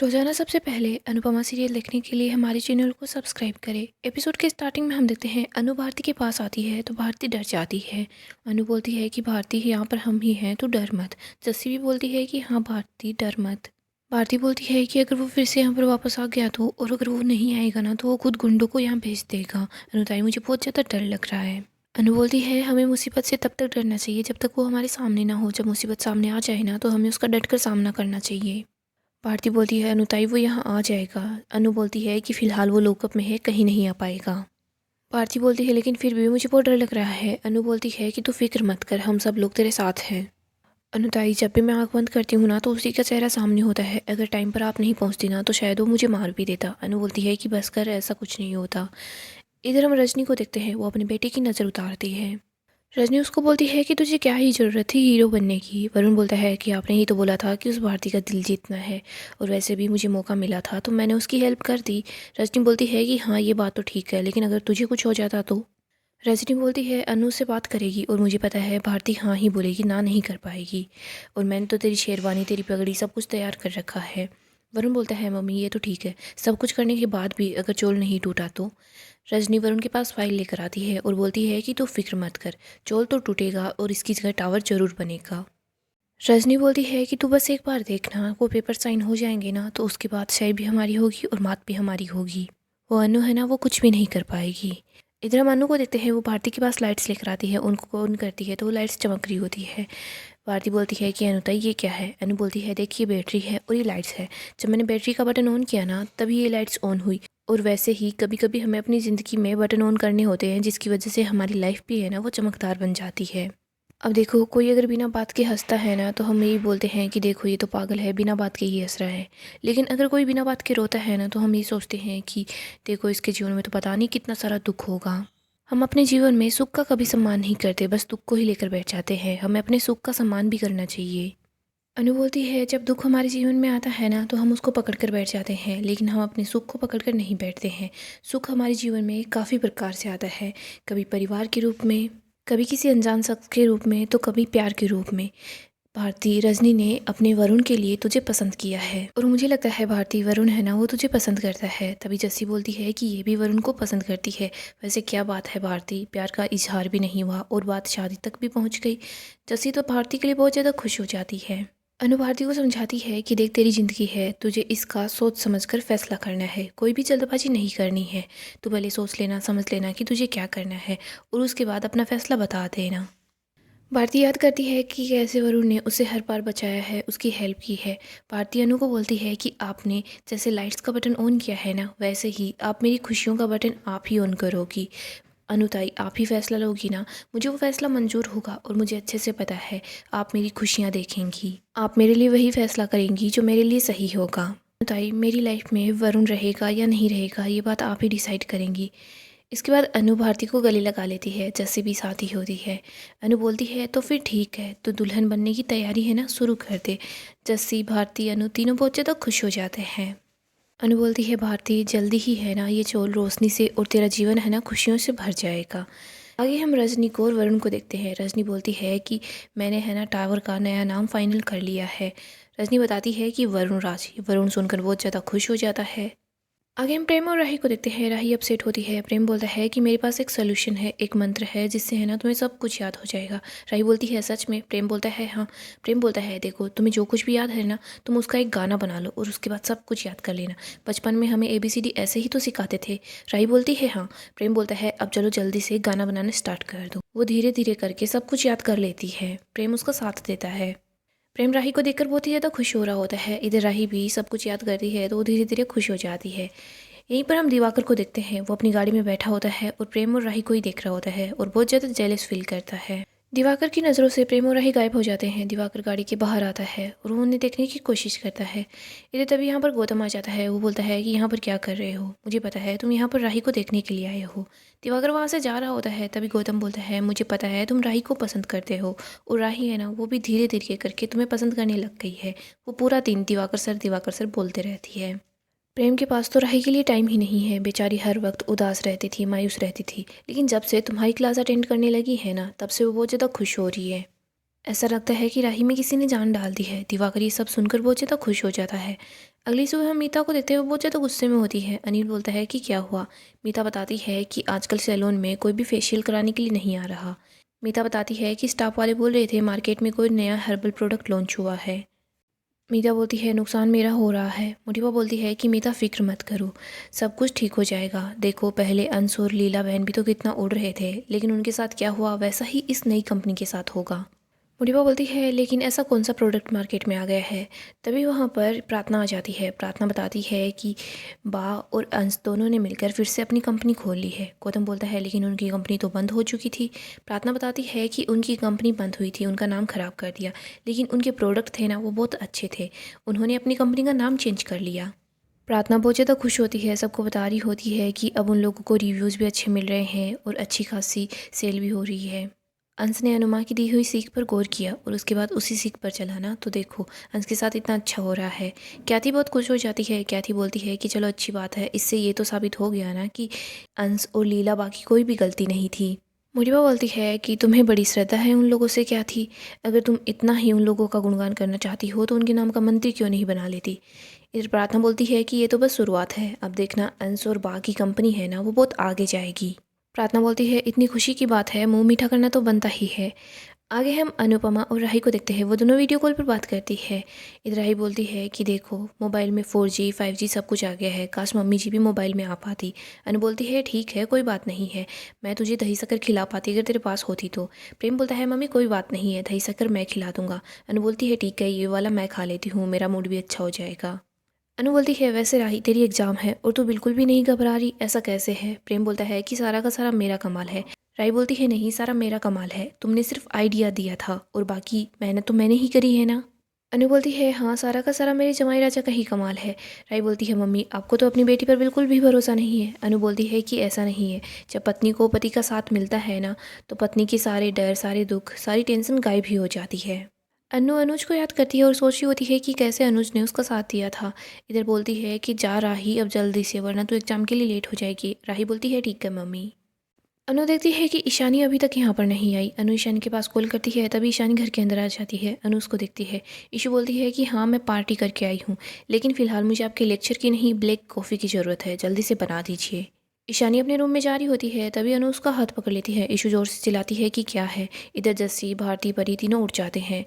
रोजाना सबसे पहले अनुपमा सीरियल देखने के लिए हमारे चैनल को सब्सक्राइब करें। एपिसोड के स्टार्टिंग में हम देखते हैं अनु भारती के पास आती है तो भारती डर जाती है। अनु बोलती है कि भारती यहाँ पर हम ही हैं तो डर मत। जस्सी भी बोलती है कि हाँ भारती डर मत। भारती बोलती है कि अगर वो फिर से यहाँ पर वापस आ गया तो, और अगर वो नहीं आएगा ना तो वो खुद गुंडों को यहाँ भेज देगा। अनुताई मुझे बहुत ज़्यादा डर लग रहा है। अनु बोलती है हमें मुसीबत से तब तक डरना चाहिए जब तक वो हमारे सामने ना हो। जब मुसीबत सामने आ जाए ना तो हमें उसका डट कर सामना करना चाहिए। भारती बोलती है अनुताई वो यहाँ आ जाएगा। अनु बोलती है कि फ़िलहाल वो लॉकअप में है, कहीं नहीं आ पाएगा। भारती बोलती है लेकिन फिर भी मुझे बहुत डर लग रहा है। अनु बोलती है कि तू फिक्र मत कर, हम सब लोग तेरे साथ हैं। अनुताई जब भी मैं आँख बंद करती हूँ ना तो उसी का चेहरा सामने होता है। अगर टाइम पर आप नहीं पहुँचती ना तो शायद वो मुझे मार भी देता। अनु बोलती है कि बस कर, ऐसा कुछ नहीं होता। इधर हम रजनी को देखते हैं, वो अपने बेटे की नज़र उतारती है। रजनी उसको बोलती है कि तुझे क्या ही ज़रूरत थी हीरो बनने की। वरुण बोलता है कि आपने ही तो बोला था कि उस भारती का दिल जीतना है, और वैसे भी मुझे मौका मिला था तो मैंने उसकी हेल्प कर दी। रजनी बोलती है कि हाँ ये बात तो ठीक है, लेकिन अगर तुझे कुछ हो जाता तो। रजनी बोलती है अनु से बात करेगी और मुझे पता है भारती हाँ ही बोलेगी, ना नहीं कर पाएगी। और मैंने तो तेरी शेरवानी, तेरी पगड़ी सब कुछ तैयार कर रखा है। वरुण बोलता है मम्मी ये तो ठीक है, सब कुछ करने के बाद भी अगर चोल नहीं टूटा तो। रजनी वरुण के पास फाइल लेकर आती है और बोलती है कि तू फिक्र मत कर, चोल तो टूटेगा और इसकी जगह टावर जरूर बनेगा। रजनी बोलती है कि तू बस एक बार देखना, वो पेपर साइन हो जाएंगे ना तो उसके बाद शाही भी हमारी होगी और मात भी हमारी होगी। वो अनु है ना, वो कुछ भी नहीं कर पाएगी। इधर हम अनु को देखते हैं, वो भारती के पास लाइट्स लेकर आती है, उनको ऑन करती है तो वो लाइट्स चमक रही होती है। भारती बोलती है कि अनुताई ये क्या है। अनु बोलती है देखिए बैटरी है और ये लाइट्स है। जब मैंने बैटरी का बटन ऑन किया ना तभी ये लाइट्स ऑन हुई। और वैसे ही कभी कभी हमें अपनी ज़िंदगी में बटन ऑन करने होते हैं जिसकी वजह से हमारी लाइफ भी है ना वो चमकदार बन जाती है। अब देखो, कोई अगर बिना बात के हंसता है ना तो हम यही बोलते हैं कि देखो ये तो पागल है, बिना बात के ही हंस रहा है। लेकिन अगर कोई बिना बात के रोता है ना तो हम ये सोचते हैं कि देखो इसके जीवन में तो पता नहीं कितना सारा दुख होगा। हम अपने जीवन में सुख का कभी सम्मान नहीं करते, बस दुख को ही लेकर बैठ जाते हैं। हमें अपने सुख का सम्मान भी करना चाहिए। अनु बोलती है जब दुख हमारे जीवन में आता है ना तो हम उसको पकड़ कर बैठ जाते हैं, लेकिन हम अपने सुख को पकड़ कर नहीं बैठते हैं। सुख हमारे जीवन में काफ़ी प्रकार से आता है, कभी परिवार के रूप में, कभी किसी अनजान शख्स के रूप में, तो कभी प्यार के रूप में। भारती, रजनी ने अपने वरुण के लिए तुझे पसंद किया है और मुझे लगता है भारती वरुण है ना वो तुझे पसंद करता है। तभी जस्सी बोलती है कि ये भी वरुण को पसंद करती है। वैसे क्या बात है भारती, प्यार का इजहार भी नहीं हुआ और बात शादी तक भी पहुंच गई। जस्सी तो भारती के लिए बहुत ज़्यादा खुश हो जाती है। अनु भारती को समझाती है कि देख तेरी ज़िंदगी है, तुझे इसका सोच समझकर फैसला करना है, कोई भी जल्दबाजी नहीं करनी है। तू पहले सोच लेना, समझ लेना कि तुझे क्या करना है और उसके बाद अपना फैसला बता देना। भारती याद करती है कि कैसे वरुण ने उसे हर बार बचाया है, उसकी हेल्प की है। भारती अनु को बोलती है कि आपने जैसे लाइट्स का बटन ऑन किया है ना वैसे ही आप मेरी खुशियों का बटन आप ही ऑन करोगी। अनुताई आप ही फैसला लोगी ना, मुझे वो फैसला मंजूर होगा और मुझे अच्छे से पता है आप मेरी खुशियाँ देखेंगी, आप मेरे लिए वही फैसला करेंगी जो मेरे लिए सही होगा। अनुताई मेरी लाइफ में वरुण रहेगा या नहीं रहेगा ये बात आप ही डिसाइड करेंगी। इसके बाद अनु भारती को गले लगा लेती है, जैसे भी साथी होती है। अनु बोलती है तो फिर ठीक है, तो दुल्हन बनने की तैयारी है ना, शुरू कर दे। जस्सी, भारती, अनु तीनों बहुत ज़्यादा खुश हो जाते हैं। अनु बोलती है भारती जल्दी ही है ना ये चोल रोशनी से और तेरा जीवन है ना खुशियों से भर जाएगा। आगे हम रजनी को और वरुण को देखते हैं। रजनी बोलती है कि मैंने है ना टावर का नया नाम फाइनल कर लिया है। रजनी बताती है कि वरुण राज। वरुण सुनकर बहुत ज़्यादा खुश हो जाता है। आगे हम प्रेम और राही को देखते हैं। राही अपसेट होती है। प्रेम बोलता है कि मेरे पास एक सोल्यूशन है, एक मंत्र है जिससे है ना तुम्हें सब कुछ याद हो जाएगा। राही बोलती है सच में? प्रेम बोलता है हाँ। प्रेम बोलता है देखो तुम्हें जो कुछ भी याद है ना तुम उसका एक गाना बना लो और उसके बाद सब कुछ याद कर लेना। बचपन में हमें ABCD ऐसे ही तो सिखाते थे। राही बोलती है हाँ। प्रेम बोलता है अब चलो जल्दी से गाना बनाना स्टार्ट कर दो। वो धीरे धीरे करके सब कुछ याद कर लेती है। प्रेम उसका साथ देता है। प्रेम राही को देखकर बहुत ही ज़्यादा खुश हो रहा होता है। इधर राही भी सब कुछ याद करती है तो वो धीरे धीरे खुश हो जाती है। यहीं पर हम दिवाकर को देखते हैं, वो अपनी गाड़ी में बैठा होता है और प्रेम और राही को ही देख रहा होता है और बहुत ज़्यादा जेलस फील करता है। दिवाकर की नज़रों से प्रेम और राही गायब हो जाते हैं। दिवाकर गाड़ी के बाहर आता है और वो उन्हें देखने की कोशिश करता है। इधर तभी यहाँ पर गौतम आ जाता है। वो बोलता है कि यहाँ पर क्या कर रहे हो, मुझे पता है तुम यहाँ पर राही को देखने के लिए आए हो। दिवाकर वहाँ से जा रहा होता है तभी गौतम बोलता है मुझे पता है तुम राही को पसंद करते हो और राही है ना वो भी धीरे धीरे करके तुम्हें पसंद करने लग गई है। वो पूरा दिन दिवाकर सर बोलते रहती है। प्रेम के पास तो राही के लिए टाइम ही नहीं है। बेचारी हर वक्त उदास रहती थी, मायूस रहती थी, लेकिन जब से तुम्हारी क्लास अटेंड करने लगी है ना तब से वो बहुत ज़्यादा खुश हो रही है। ऐसा लगता है कि राही में किसी ने जान डाल दी है। दिवाकर ये सब सुनकर बहुत ज़्यादा खुश हो जाता है। अगली सुबह हम मीता को देखते हुए बहुत ज़्यादा गुस्से में होती है। अनिल बोलता है कि क्या हुआ। मीता बताती है कि आजकल सैलून में कोई भी फेशियल कराने के लिए नहीं आ रहा। मीता बताती है कि स्टाफ वाले बोल रहे थे मार्केट में कोई नया हर्बल प्रोडक्ट लॉन्च हुआ है। मीता बोलती है नुकसान मेरा हो रहा है। मोटिवा बोलती है कि मीता फिक्र मत करो, सब कुछ ठीक हो जाएगा। देखो पहले अंश और लीला बहन भी तो कितना उड़ रहे थे, लेकिन उनके साथ क्या हुआ वैसा ही इस नई कंपनी के साथ होगा। मोटिवा बोलती है लेकिन ऐसा कौन सा प्रोडक्ट मार्केट में आ गया है। तभी वहाँ पर प्रार्थना आ जाती है। प्रार्थना बताती है कि बा और अंश दोनों ने मिलकर फिर से अपनी कंपनी खोल ली है। गौतम बोलता है लेकिन उनकी कंपनी तो बंद हो चुकी थी। प्रार्थना बताती है कि उनकी कंपनी बंद हुई थी, उनका नाम ख़राब कर दिया, लेकिन उनके प्रोडक्ट थे ना वो बहुत अच्छे थे, उन्होंने अपनी कंपनी का नाम चेंज कर लिया। प्रार्थना बहुत ज़्यादा खुश होती है, सबको बता रही होती है कि अब उन लोगों को रिव्यूज़ भी अच्छे मिल रहे हैं और अच्छी खासी सेल भी हो रही है। अंश ने अनुमा की दी हुई सीख पर गौर किया और उसके बाद उसी सीख पर चला ना, तो देखो अंश के साथ इतना अच्छा हो रहा है। क्याथी बहुत खुश हो जाती है। क्याथी बोलती है कि चलो अच्छी बात है, इससे ये तो साबित हो गया ना कि अंश और लीला बाकी कोई भी गलती नहीं थी। मुझे बोलती है कि तुम्हें बड़ी श्रद्धा है उन लोगों से। क्या थी, अगर तुम इतना ही उन लोगों का गुणगान करना चाहती हो तो उनके नाम का मंत्री क्यों नहीं बना लेती। इधर प्रार्थना बोलती है कि ये तो बस शुरुआत है, अब देखना अंश और बा की कंपनी है ना वो बहुत आगे जाएगी। प्रार्थना बोलती है इतनी खुशी की बात है, मुंह मीठा करना तो बनता ही है। आगे हम अनुपमा और राही को देखते हैं, वो दोनों वीडियो कॉल पर बात करती है। इधर राही बोलती है कि देखो मोबाइल में 4G 5G सब कुछ आ गया है, काश मम्मी जी भी मोबाइल में आ पाती। अनु बोलती है ठीक है कोई बात नहीं है, मैं तुझे दही शक्कर खिला पाती अगर तेरे पास होती तो। प्रेम बोलता है मम्मी कोई बात नहीं है, दही शक्कर मैं खिला दूंगा। अनु बोलती है ठीक है ये वाला मैं खा लेती हूँ, मेरा मूड भी अच्छा हो जाएगा। अनु बोलती है वैसे राही तेरी एग्जाम है और तू बिल्कुल भी नहीं घबरा रही, ऐसा कैसे है। प्रेम बोलता है कि सारा का सारा मेरा कमाल है। राही बोलती है नहीं सारा मेरा कमाल है, तुमने सिर्फ आइडिया दिया था और बाकी मेहनत तो मैंने ही करी है ना। अनु बोलती है हाँ सारा का सारा मेरे जमाई राजा का ही कमाल है। राही बोलती है मम्मी आपको तो अपनी बेटी पर बिल्कुल भी भरोसा नहीं है। अनु बोलती है कि ऐसा नहीं है, जब पत्नी को पति का साथ मिलता है ना तो पत्नी के सारे डर सारे दुख सारी टेंशन गायब ही हो जाती है। अनु अनुज को याद करती है और सोच रही होती है कि कैसे अनुज ने उसका साथ दिया था। इधर बोलती है कि जा राही अब जल्दी से, वरना तो एग्जाम के लिए लेट हो जाएगी। राही बोलती है ठीक है मम्मी। अनु देखती है कि ईशानी अभी तक यहाँ पर नहीं आई। अनु ईशानी के पास कॉल करती है, तभी ईशानी घर के अंदर आ जाती है। अनु उसको देखती है। ईशू बोलती है कि हाँ मैं पार्टी करके आई हूँ, लेकिन फ़िलहाल मुझे आपके लेक्चर की नहीं ब्लैक कॉफ़ी की ज़रूरत है, जल्दी से बना दीजिए। ईशानी अपने रूम में जा रही होती है, तभी अनु उसका हाथ पकड़ लेती है। ईशू जोर से चिल्लाती है कि क्या है। इधर जस्सी भारती परी तीनों उठ जाते हैं।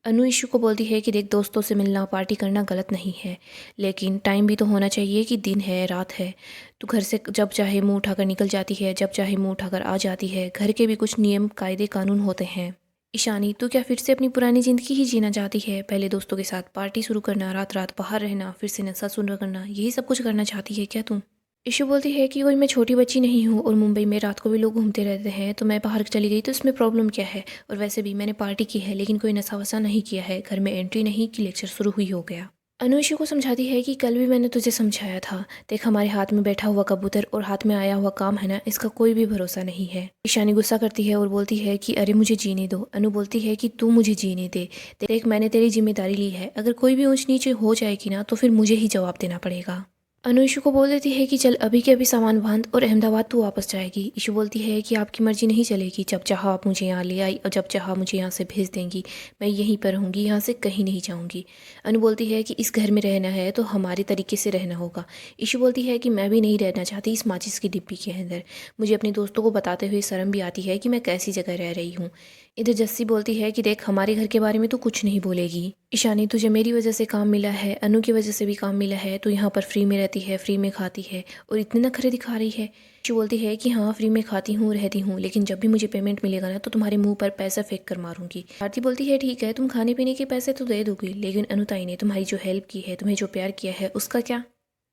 अनु ईशू को बोलती है कि देख दोस्तों से मिलना पार्टी करना गलत नहीं है, लेकिन टाइम भी तो होना चाहिए कि दिन है रात है। तू घर से जब चाहे मुंह उठाकर निकल जाती है, जब चाहे मुंह उठाकर आ जाती है। घर के भी कुछ नियम कायदे कानून होते हैं। ईशानी तू क्या फिर से अपनी पुरानी ज़िंदगी ही जीना चाहती है, पहले दोस्तों के साथ पार्टी शुरू करना, रात रात बाहर रहना, फिर से नशा शुरू करना, यही सब कुछ करना चाहती है क्या तू। ईशू बोलती है कि कोई मैं छोटी बच्ची नहीं हूँ और मुंबई में रात को भी लोग घूमते रहते हैं, तो मैं बाहर चली गई तो इसमें प्रॉब्लम क्या है। और वैसे भी मैंने पार्टी की है लेकिन कोई नशा वसा नहीं किया है, घर में एंट्री नहीं कि लेक्चर शुरू हुई हो गया। अनु ईशू को समझाती है कि कल भी मैंने तुझे समझाया था, देख हमारे हाथ में बैठा हुआ कबूतर और हाथ में आया हुआ काम है ना, इसका कोई भी भरोसा नहीं है। ईशानी गुस्सा करती है और बोलती है कि अरे मुझे जीने दो। अनु बोलती है कि तू मुझे जीने दे, देख मैंने तेरी जिम्मेदारी ली है, अगर कोई भी ऊंच नीचे हो जाएगी ना तो फिर मुझे ही जवाब देना पड़ेगा। अनु ईशू को बोल देती है कि चल अभी के अभी सामान बांध और अहमदाबाद तू वापस जाएगी। ईशू बोलती है कि आपकी मर्जी नहीं चलेगी, जब चाहा आप मुझे यहाँ ले आई और जब चाहा मुझे यहाँ से भेज देंगी, मैं यहीं पर रहूँगी, यहाँ से कहीं नहीं जाऊँगी। अनु बोलती है कि इस घर में रहना है तो हमारे तरीके से रहना होगा। ईशू बोलती है कि मैं भी नहीं रहना चाहती इस माचिस की डिब्बी के अंदर, मुझे अपने दोस्तों को बताते हुए शर्म भी आती है कि मैं कैसी जगह रह रही हूँ। इधर जस्सी बोलती है कि देख हमारे घर के बारे में तो कुछ नहीं बोलेगी। ईशानी तुझे मेरी वजह से काम मिला है, अनु की वजह से भी काम मिला है, तो यहाँ पर फ्री में रहती है, फ्री में खाती है और इतने नखरे दिखा रही है। ईशू बोलती है कि हाँ फ्री में खाती हूँ रहती हूँ, लेकिन जब भी मुझे पेमेंट मिलेगा ना तो तुम्हारे मुंह पर पैसा फेंक कर मारूंगी। भारती बोलती है ठीक है तुम खाने पीने के पैसे तो दे दोगी, लेकिन अनुताई ने तुम्हारी जो हेल्प की है, तुम्हें जो प्यार किया है उसका क्या।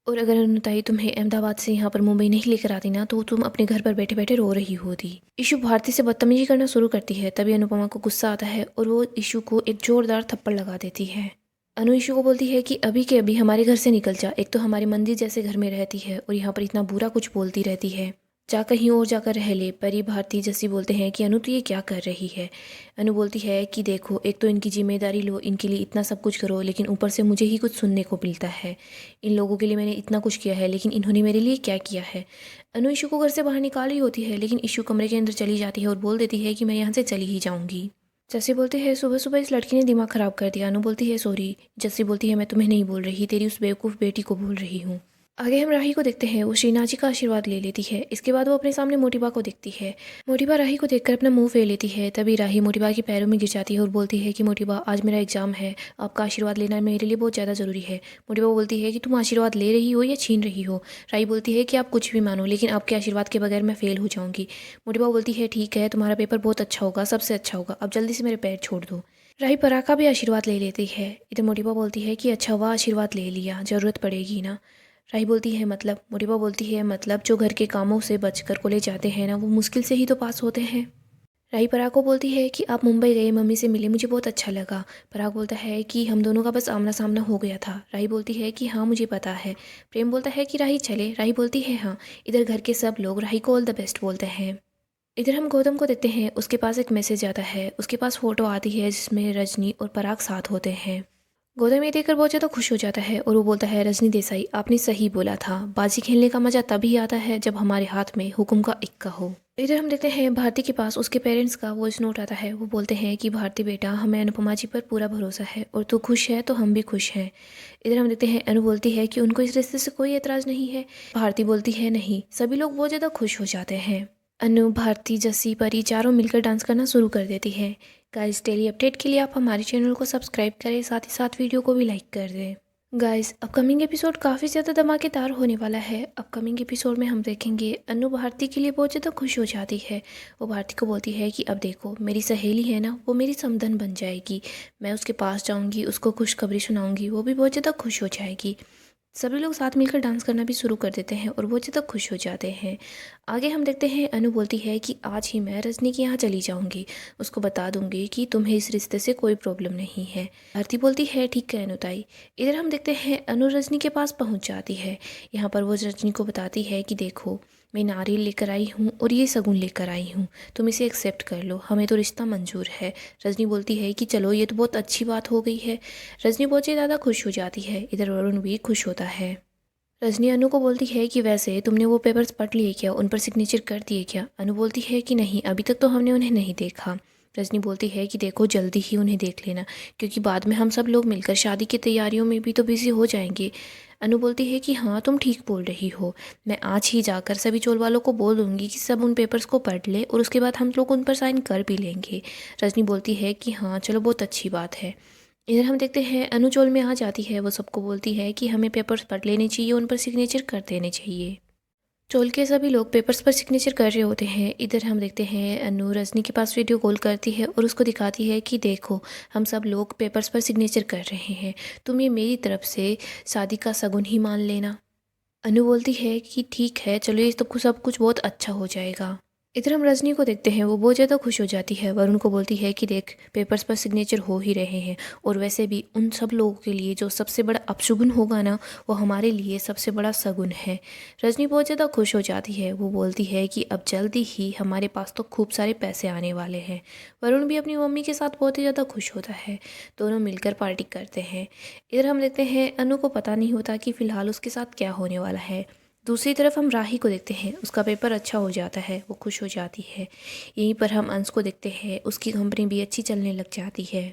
और अगर अनुताई तुम्हें अहमदाबाद से यहाँ पर मुंबई नहीं लेकर आती ना तो तुम अपने घर पर बैठे बैठे रो रही होती। ईशू भारती से बदतमीजी करना शुरू करती है, तभी अनुपमा को गुस्सा आता है और वो ईशू को एक जोरदार थप्पड़ लगा देती है। अनु ईशू को बोलती है कि अभी के अभी हमारे घर से निकल जा, एक तो हमारे मंदिर जैसे घर में रहती है और यहाँ पर इतना बुरा कुछ बोलती रहती है, जा कहीं और जाकर रह ले। परी भारती जस्सी बोलते हैं कि अनु तू ये क्या कर रही है। अनु बोलती है कि देखो एक तो इनकी जिम्मेदारी लो, इनके लिए इतना सब कुछ करो, लेकिन ऊपर से मुझे ही कुछ सुनने को मिलता है। इन लोगों के लिए मैंने इतना कुछ किया है, लेकिन इन्होंने मेरे लिए क्या किया है। अनु ईशू को घर से बाहर निकाल रही होती है, लेकिन ईशू कमरे के अंदर चली जाती है और बोल देती है कि मैं यहाँ से चली ही जाऊँगी। जस्सी बोलती है सुबह सुबह इस लड़की ने दिमाग ख़राब कर दिया। अनु बोलती है सॉरी। जस्सी बोलती है मैं तुम्हें नहीं बोल रही, तेरी उस बेवकूफ़ बेटी को बोल रही हूँ। आगे हम राही को देखते हैं, वो श्रीनाथ जी का आशीर्वाद ले लेती है। इसके बाद वो अपने सामने मोटिबा को देखती है। मोटिबा राही को देखकर अपना मुंह फेर लेती है। तभी राही मोटिबा के पैरों में गिर जाती है और बोलती है कि मोटिबा आज मेरा एग्जाम है, आपका आशीर्वाद लेना मेरे लिए बहुत ज़्यादा ज़रूरी है। मोटिबा बोलती है कि तुम आशीर्वाद ले रही हो या छीन रही हो। राही बोलती है कि आप कुछ भी मानो, लेकिन आपके आशीर्वाद के बगैर मैं फेल हो जाऊँगी। मोटिबा बोलती है ठीक है, तुम्हारा पेपर बहुत अच्छा होगा, सबसे अच्छा होगा, अब जल्दी से मेरे पैर छोड़ दो। राही पराग का भी आशीर्वाद ले लेती है। इधर मोटिबा बोलती है कि अच्छा हुआ आशीर्वाद ले लिया, ज़रूरत पड़ेगी ना। राही बोलती है मतलब। मोटिबा बोलती है मतलब जो घर के कामों से बचकर कॉलेज जाते हैं ना, वो मुश्किल से ही तो पास होते हैं। राही पराग को बोलती है कि आप मुंबई गए, मम्मी से मिले, मुझे बहुत अच्छा लगा। पराग बोलता है कि हम दोनों का बस आमना सामना हो गया था। राही बोलती है कि हाँ मुझे पता है। प्रेम बोलता है कि राही चले। राही बोलती है हाँ। इधर घर के सब लोग राही को ऑल द बेस्ट बोलते हैं। इधर हम गौतम को देखते हैं, उसके पास एक मैसेज आता है। उसके पास फ़ोटो आती है जिसमें रजनी और पराग साथ होते हैं। गौतम ये देखकर बहुत ज़्यादा खुश हो जाता है और वो बोलता है रजनी देसाई आपने सही बोला था, बाजी खेलने का मज़ा तभी आता है जब हमारे हाथ में हुक्म का इक्का हो। इधर हम देखते हैं भारती के पास उसके पेरेंट्स का वॉइस नोट आता है। वो बोलते हैं कि भारती बेटा हमें अनुपमा जी पर पूरा भरोसा है और तू खुश है तो हम भी खुश हैं। इधर हम देखते हैं अनु बोलती है कि उनको इस रिश्ते से कोई एतराज़ नहीं है। भारती बोलती है नहीं। सभी लोग बहुत ज़्यादा खुश हो जाते हैं। अनु, भारती, जस्सी, परी चारों मिलकर डांस करना शुरू कर देती हैं। गाइस डेली अपडेट के लिए आप हमारे चैनल को सब्सक्राइब करें, साथ ही साथ वीडियो को भी लाइक कर दें। गाइस अपकमिंग एपिसोड काफ़ी ज़्यादा धमाकेदार होने वाला है। अपकमिंग एपिसोड में हम देखेंगे अनु भारती के लिए बहुत ज़्यादा खुश हो जाती है। वो भारती को बोलती है कि अब देखो मेरी सहेली है ना, वो मेरी समधन बन जाएगी। मैं उसके पास जाऊँगी, उसको खुशखबरी सुनाऊँगी, वो भी बहुत ज़्यादा खुश हो जाएगी। सभी लोग साथ मिलकर डांस करना भी शुरू कर देते हैं और बहुत ज़्यादा खुश हो जाते हैं। आगे हम देखते हैं अनु बोलती है कि आज ही मैं रजनी के यहाँ चली जाऊँगी, उसको बता दूँगी कि तुम्हें इस रिश्ते से कोई प्रॉब्लम नहीं है। भारती बोलती है ठीक है अनुताई। इधर हम देखते हैं अनु रजनी के पास पहुँच जाती है। यहाँ पर वो रजनी को बताती है कि देखो मैं नारियल लेकर आई हूँ और ये शगुन लेकर आई हूँ, तुम इसे एक्सेप्ट कर लो, हमें तो रिश्ता मंजूर है। रजनी बोलती है कि चलो ये तो बहुत अच्छी बात हो गई है। रजनी बहुत ही ज़्यादा खुश हो जाती है। इधर वरुण भी खुश होता है। रजनी अनु को बोलती है कि वैसे तुमने वो पेपर्स पढ़ लिए क्या, उन पर सिग्नेचर कर दिए क्या। अनु बोलती है कि नहीं, अभी तक तो हमने उन्हें नहीं देखा। रजनी बोलती है कि देखो जल्दी ही उन्हें देख लेना, क्योंकि बाद में हम सब लोग मिलकर शादी की तैयारियों में भी तो बिजी हो जाएंगे। अनु बोलती है कि हाँ तुम ठीक बोल रही हो, मैं आज ही जाकर सभी चोल वालों को बोल दूंगी कि सब उन पेपर्स को पढ़ ले और उसके बाद हम लोग उन पर साइन कर भी लेंगे। रजनी बोलती है कि हाँ चलो बहुत अच्छी बात है। इधर हम देखते हैं अनु चोल में आ जाती है। वो सबको बोलती है कि हमें पेपर्स पढ़ लेने चाहिए, उन पर सिग्नेचर कर देने चाहिए। चोल के सभी लोग पेपर्स पर सिग्नेचर कर रहे होते हैं। इधर हम देखते हैं अनु रजनी के पास वीडियो कॉल करती है और उसको दिखाती है कि देखो हम सब लोग पेपर्स पर सिग्नेचर कर रहे हैं, तुम ये मेरी तरफ से शादी का शगुन ही मान लेना। अनु बोलती है कि ठीक है चलो, ये तो सब कुछ बहुत अच्छा हो जाएगा। इधर हम रजनी को देखते हैं, वो बहुत ज़्यादा खुश हो जाती है। वरुण को बोलती है कि देख पेपर्स पर सिग्नेचर हो ही रहे हैं, और वैसे भी उन सब लोगों के लिए जो सबसे बड़ा अपशगुन होगा ना, वो हमारे लिए सबसे बड़ा शगुन है। रजनी बहुत ज़्यादा खुश हो जाती है। वो बोलती है कि अब जल्दी ही हमारे पास तो खूब सारे पैसे आने वाले हैं। वरुण भी अपनी मम्मी के साथ बहुत ही ज़्यादा खुश होता है। दोनों मिलकर पार्टी करते हैं। इधर हम देखते हैं अनु को पता नहीं होता कि फ़िलहाल उसके साथ क्या होने वाला है। दूसरी तरफ हम राही को देखते हैं, उसका पेपर अच्छा हो जाता है, वो खुश हो जाती है। यहीं पर हम अंश को देखते हैं, उसकी कंपनी भी अच्छी चलने लग जाती है।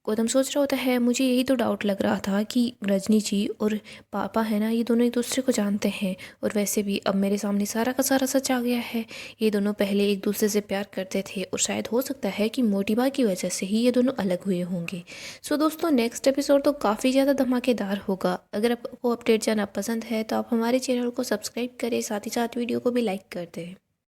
गौतम सोच रहा होता है मुझे यही तो डाउट लग रहा था कि रजनी जी और पापा है ना, ये दोनों एक दूसरे को जानते हैं, और वैसे भी अब मेरे सामने सारा का सारा सच आ गया है। ये दोनों पहले एक दूसरे से प्यार करते थे और शायद हो सकता है कि मोटिबा की वजह से ही ये दोनों अलग हुए होंगे। सो दोस्तों नेक्स्ट एपिसोड तो काफ़ी ज़्यादा धमाकेदार होगा। अगर आपको अपडेट जानना पसंद है तो आप हमारे चैनल को सब्सक्राइब करें, साथ ही साथ वीडियो को भी लाइक कर दें।